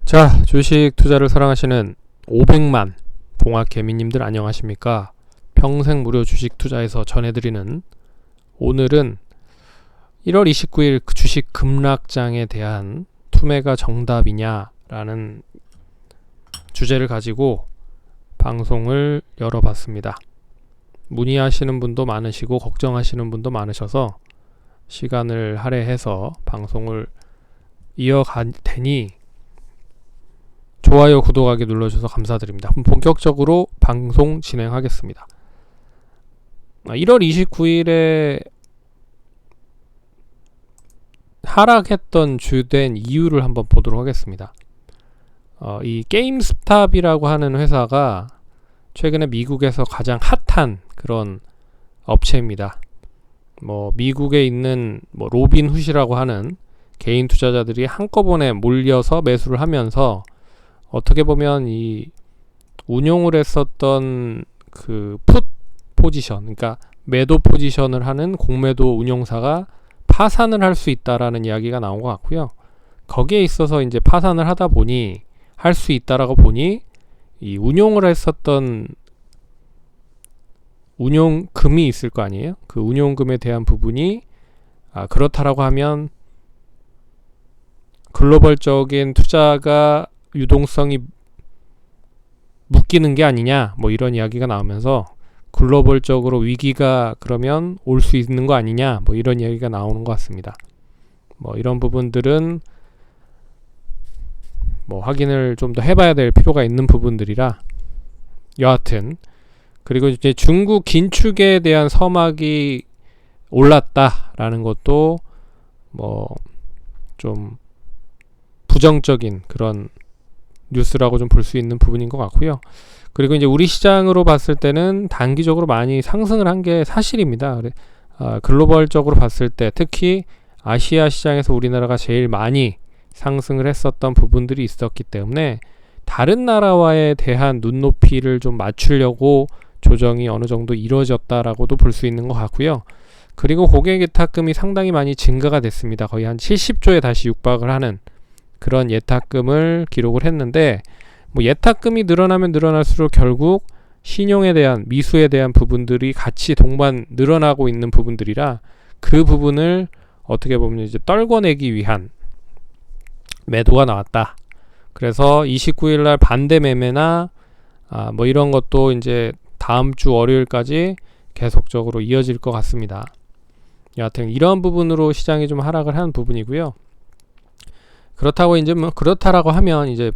자, 주식 투자를 사랑하시는 500만 봉학 개미님들 안녕하십니까? 평생 무료 주식 투자에서 전해드리는, 오늘은 1월 29일 주식 급락장에 대한 투매가 정답이냐 라는 주제를 가지고 방송을 열어봤습니다. 문의하시는 분도 많으시고 걱정하시는 분도 많으셔서 시간을 할애해서 방송을 이어갈 테니 좋아요, 구독하기 눌러주셔서 감사드립니다. 그럼 본격적으로 방송 진행하겠습니다. 1월 29일에 하락했던 주된 이유를 한번 보도록 하겠습니다. 이 게임스탑이라고 하는 회사가 최근에 미국에서 가장 핫한 그런 업체입니다. 미국에 있는 로빈훗이라고 하는 개인 투자자들이 한꺼번에 몰려서 매수를 하면서 어떻게 보면 이 운용을 했었던 그 풋 포지션, 그러니까 매도 포지션을 하는 공매도 운용사가 파산을 할 수 있다라는 이야기가 나온 것 같고요. 거기에 있어서 이제 파산을 하다 보니, 할 수 있다라고 보니, 이 운용을 했었던 운용금이 있을 거 아니에요? 그 운용금에 대한 부분이 그렇다라고 하면 글로벌적인 투자가 유동성이 묶이는 게 아니냐, 이런 이야기가 나오면서 글로벌적으로 위기가 그러면 올 수 있는 거 아니냐, 이런 이야기가 나오는 것 같습니다. 이런 부분들은 확인을 좀 더 해봐야 될 필요가 있는 부분들이라, 여하튼 그리고 이제 중국 긴축에 대한 서막이 올랐다라는 것도 좀 부정적인 그런 뉴스라고 좀 볼 수 있는 부분인 것 같고요. 그리고 이제 우리 시장으로 봤을 때는 단기적으로 많이 상승을 한 게 사실입니다. 글로벌적으로 봤을 때 특히 아시아 시장에서 우리나라가 제일 많이 상승을 했었던 부분들이 있었기 때문에 다른 나라와에 대한 눈높이를 좀 맞추려고 조정이 어느 정도 이루어졌다라고도 볼 수 있는 것 같고요. 그리고 고객 예탁금이 상당히 많이 증가가 됐습니다. 거의 한 70조에 다시 육박을 하는 그런 예탁금을 기록을 했는데, 예탁금이 늘어나면 늘어날수록 결국 신용에 대한, 미수에 대한 부분들이 같이 동반 늘어나고 있는 부분들이라, 그 부분을 어떻게 보면 이제 떨궈내기 위한 매도가 나왔다. 그래서 29일날 반대 매매나 이런 것도 이제 다음 주 월요일까지 계속적으로 이어질 것 같습니다. 여하튼 이런 부분으로 시장이 좀 하락을 한 부분이고요. 그렇다고 이제 그렇다라고 하면 이제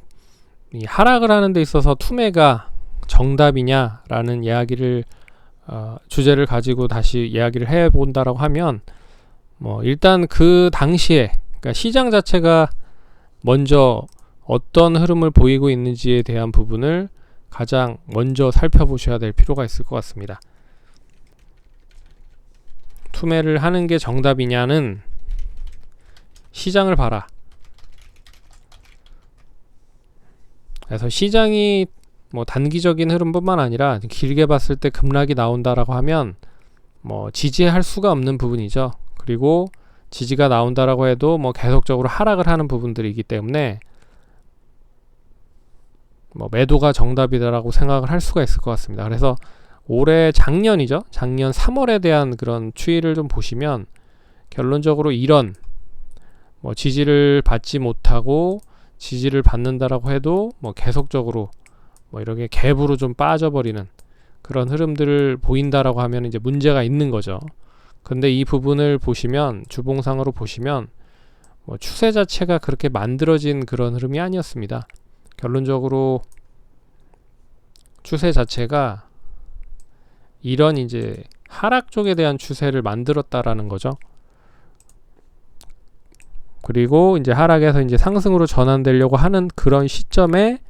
이 하락을 하는 데 있어서 투매가 정답이냐라는 이야기를 주제를 가지고 다시 이야기를 해본다라고 하면, 일단 그 당시에, 그러니까 시장 자체가 먼저 어떤 흐름을 보이고 있는지에 대한 부분을 가장 먼저 살펴보셔야 될 필요가 있을 것 같습니다. 투매를 하는 게 정답이냐는, 시장을 봐라. 그래서 시장이 단기적인 흐름뿐만 아니라 길게 봤을 때 급락이 나온다라고 하면 지지할 수가 없는 부분이죠. 그리고 지지가 나온다라고 해도 계속적으로 하락을 하는 부분들이기 때문에 매도가 정답이다라고 생각을 할 수가 있을 것 같습니다. 그래서 올해 작년이죠. 작년 3월에 대한 그런 추이를 좀 보시면 결론적으로 이런 지지를 받지 못하고 지지를 받는다라고 해도 계속적으로 이렇게 갭으로 좀 빠져버리는 그런 흐름들을 보인다라고 하면 이제 문제가 있는 거죠. 근데 이 부분을 보시면, 주봉상으로 보시면 추세 자체가 그렇게 만들어진 그런 흐름이 아니었습니다. 결론적으로 추세 자체가 이런 이제 하락 쪽에 대한 추세를 만들었다라는 거죠. 그리고 이제 하락에서 이제 상승으로 전환되려고 하는 그런 시점에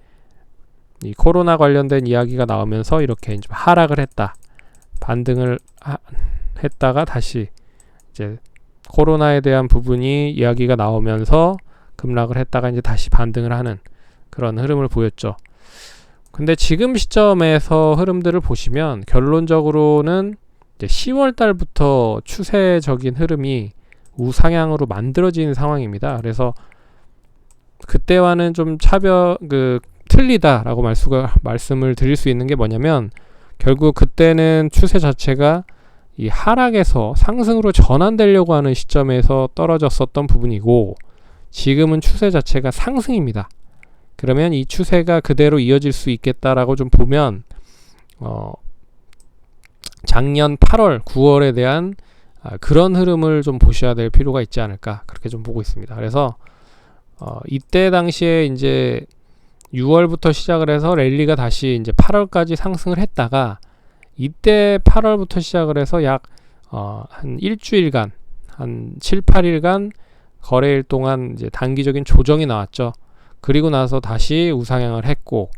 이 코로나 관련된 이야기가 나오면서 이렇게 이제 하락을 했다. 반등을 했다가 다시 이제 코로나에 대한 부분이 이야기가 나오면서 급락을 했다가 이제 다시 반등을 하는 그런 흐름을 보였죠. 근데 지금 시점에서 흐름들을 보시면 결론적으로는 이제 10월 달부터 추세적인 흐름이 우상향으로 만들어진 상황입니다. 그래서 그때와는 좀 틀리다라고 말씀을 드릴 수 있는 게 뭐냐면, 결국 그때는 추세 자체가 이 하락에서 상승으로 전환되려고 하는 시점에서 떨어졌었던 부분이고, 지금은 추세 자체가 상승입니다. 그러면 이 추세가 그대로 이어질 수 있겠다라고 좀 보면, 작년 8월, 9월에 대한 그런 흐름을 좀 보셔야 될 필요가 있지 않을까, 그렇게 좀 보고 있습니다. 그래서 이때 당시에 이제 6월부터 시작을 해서 랠리가 다시 이제 8월까지 상승을 했다가, 이때 8월부터 시작을 해서 약 한 일주일간, 한 7, 8일간 거래일 동안 이제 단기적인 조정이 나왔죠. 그리고 나서 다시 우상향을 했고,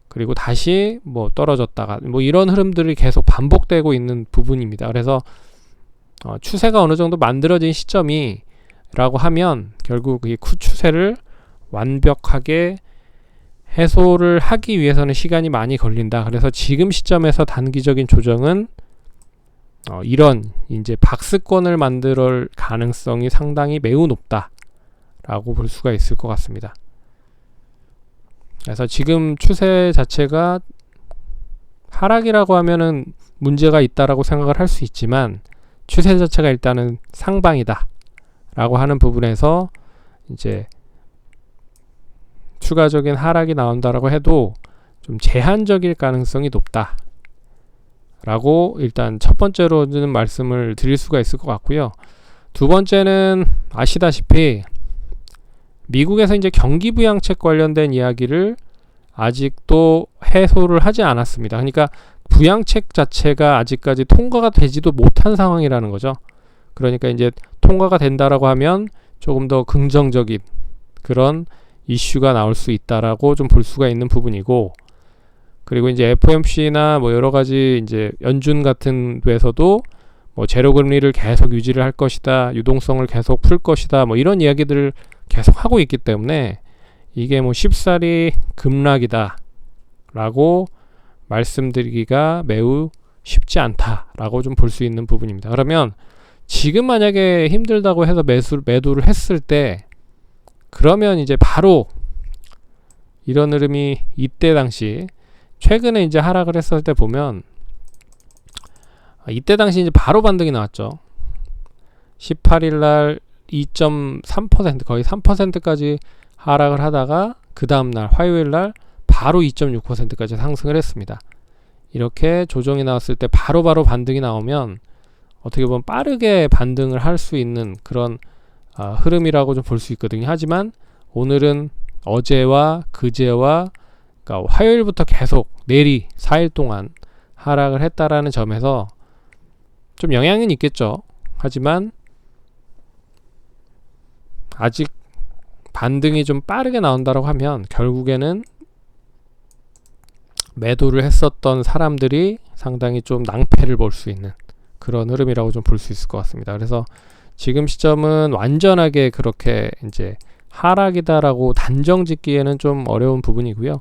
그리고 다시 뭐 떨어졌다가 뭐 이런 흐름들이 계속 반복되고 있는 부분입니다. 그래서 추세가 어느 정도 만들어진 시점이라고 하면, 결국 이 추세를 완벽하게 해소를 하기 위해서는 시간이 많이 걸린다. 그래서 지금 시점에서 단기적인 조정은 이런 이제 박스권을 만들 가능성이 상당히 매우 높다라고 볼 수가 있을 것 같습니다. 그래서 지금 추세 자체가 하락이라고 하면은 문제가 있다라고 생각을 할 수 있지만, 추세 자체가 일단은 상방이다 라고 하는 부분에서 이제 추가적인 하락이 나온다라고 해도 좀 제한적일 가능성이 높다 라고 일단 첫 번째로는 말씀을 드릴 수가 있을 것 같고요. 두 번째는 아시다시피 미국에서 이제 경기부양책 관련된 이야기를 아직도 해소를 하지 않았습니다. 그러니까 부양책 자체가 아직까지 통과가 되지도 못한 상황이라는 거죠. 그러니까 이제 통과가 된다라고 하면 조금 더 긍정적인 그런 이슈가 나올 수 있다라고 좀 볼 수가 있는 부분이고, 그리고 이제 FOMC나 뭐 여러 가지 이제 연준 같은 데서도 뭐 제로 금리를 계속 유지를 할 것이다, 유동성을 계속 풀 것이다, 뭐 이런 이야기들을 계속 하고 있기 때문에 이게 뭐 쉽사리 급락이다 라고 말씀드리기가 매우 쉽지 않다라고 좀 볼 수 있는 부분입니다. 그러면 지금 만약에 힘들다고 해서 매도를 했을 때, 그러면 이제 바로 이런 흐름이 이때 당시 최근에 이제 하락을 했을 때 보면, 이때 당시 이제 바로 반등이 나왔죠. 18일날 2.3% 거의 3%까지 하락을 하다가 그 다음날 화요일날 바로 2.6%까지 상승을 했습니다. 이렇게 조정이 나왔을 때 바로바로 반등이 나오면 어떻게 보면 빠르게 반등을 할 수 있는 그런 흐름이라고 좀 볼 수 있거든요. 하지만 오늘은 어제와 그제와 그러니까 화요일부터 계속 내리 4일 동안 하락을 했다라는 점에서 좀 영향은 있겠죠. 하지만 아직 반등이 좀 빠르게 나온다고 하면 결국에는 매도를 했었던 사람들이 상당히 좀 낭패를 볼 수 있는 그런 흐름이라고 좀 볼 수 있을 것 같습니다. 그래서 지금 시점은 완전하게 그렇게 이제 하락이다라고 단정 짓기에는 좀 어려운 부분이고요.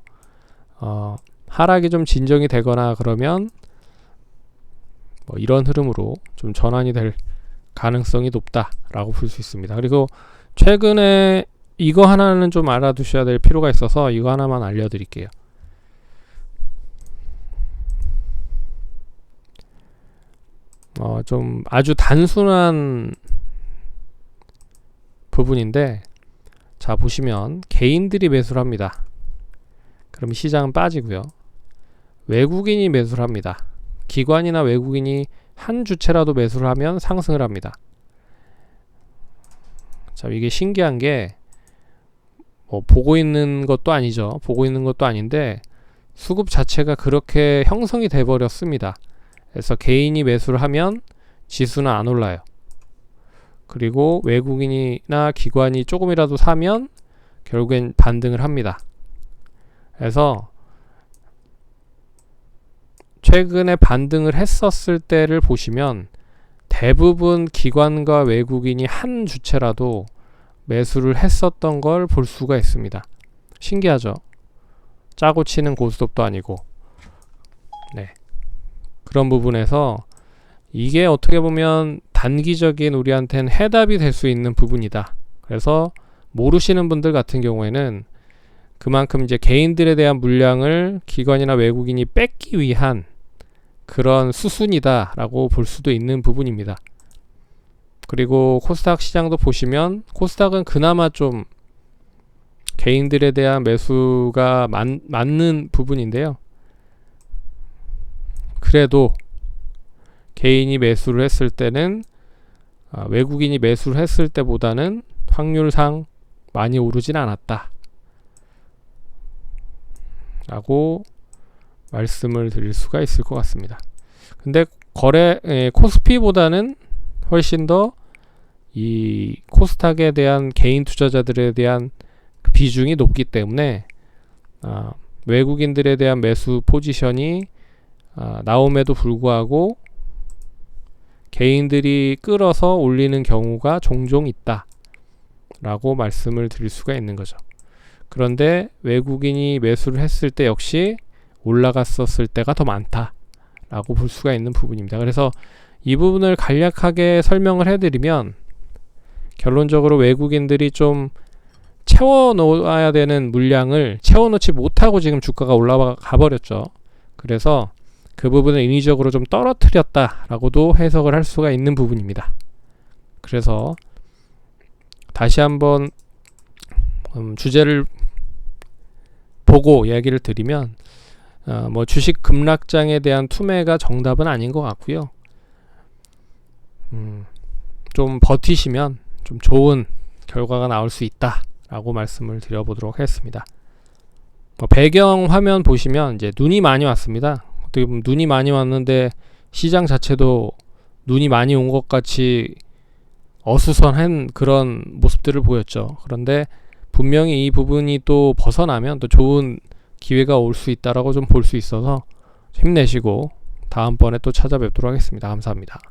하락이 좀 진정이 되거나 그러면 뭐 이런 흐름으로 좀 전환이 될 가능성이 높다라고 볼 수 있습니다. 그리고 최근에 이거 하나는 좀 알아두셔야 될 필요가 있어서 이거 하나만 알려드릴게요. 좀 아주 단순한 부분인데, 자 보시면 개인들이 매수를 합니다. 그럼 시장은 빠지고요. 외국인이 매수를 합니다. 기관이나 외국인이 한 주체라도 매수를 하면 상승을 합니다. 자, 이게 신기한 게 뭐 보고 있는 것도 아니죠. 보고 있는 것도 아닌데 수급 자체가 그렇게 형성이 돼 버렸습니다. 그래서 개인이 매수를 하면 지수는 안 올라요. 그리고 외국인이나 기관이 조금이라도 사면 결국엔 반등을 합니다. 그래서 최근에 반등을 했었을 때를 보시면 대부분 기관과 외국인이 한 주체라도 매수를 했었던 걸 볼 수가 있습니다. 신기하죠? 짜고 치는 고스톱도 아니고. 네. 그런 부분에서 이게 어떻게 보면 단기적인 우리한테는 해답이 될 수 있는 부분이다. 그래서 모르시는 분들 같은 경우에는 그만큼 이제 개인들에 대한 물량을 기관이나 외국인이 뺏기 위한 그런 수순이다라고 볼 수도 있는 부분입니다. 그리고 코스닥 시장도 보시면 코스닥은 그나마 좀 개인들에 대한 매수가 맞는 부분인데요. 그래도 개인이 매수를 했을 때는 외국인이 매수를 했을 때보다는 확률상 많이 오르진 않았다 라고 말씀을 드릴 수가 있을 것 같습니다. 근데 코스피보다는 훨씬 더 이 코스닥에 대한 개인 투자자들에 대한 비중이 높기 때문에 외국인들에 대한 매수 포지션이 나옴에도 불구하고 개인들이 끌어서 올리는 경우가 종종 있다 라고 말씀을 드릴 수가 있는 거죠. 그런데 외국인이 매수를 했을 때 역시 올라갔었을 때가 더 많다 라고 볼 수가 있는 부분입니다. 그래서 이 부분을 간략하게 설명을 해드리면 결론적으로 외국인들이 좀 채워 놓아야 되는 물량을 채워놓지 못하고 지금 주가가 올라가 버렸죠. 그래서 그 부분을 인위적으로 좀 떨어뜨렸다라고도 해석을 할 수가 있는 부분입니다. 그래서 다시 한번 주제를 보고 이야기를 드리면 뭐 주식 급락장에 대한 투매가 정답은 아닌 것 같고요. 좀 버티시면 좀 좋은 결과가 나올 수 있다라고 말씀을 드려보도록 하겠습니다. 배경 화면 보시면 이제 눈이 많이 왔습니다. 어떻게 보면 눈이 많이 왔는데 시장 자체도 눈이 많이 온 것 같이 어수선한 그런 모습들을 보였죠. 그런데 분명히 이 부분이 또 벗어나면 또 좋은 기회가 올 수 있다라고 좀 볼 수 있어서 힘내시고 다음번에 또 찾아뵙도록 하겠습니다. 감사합니다.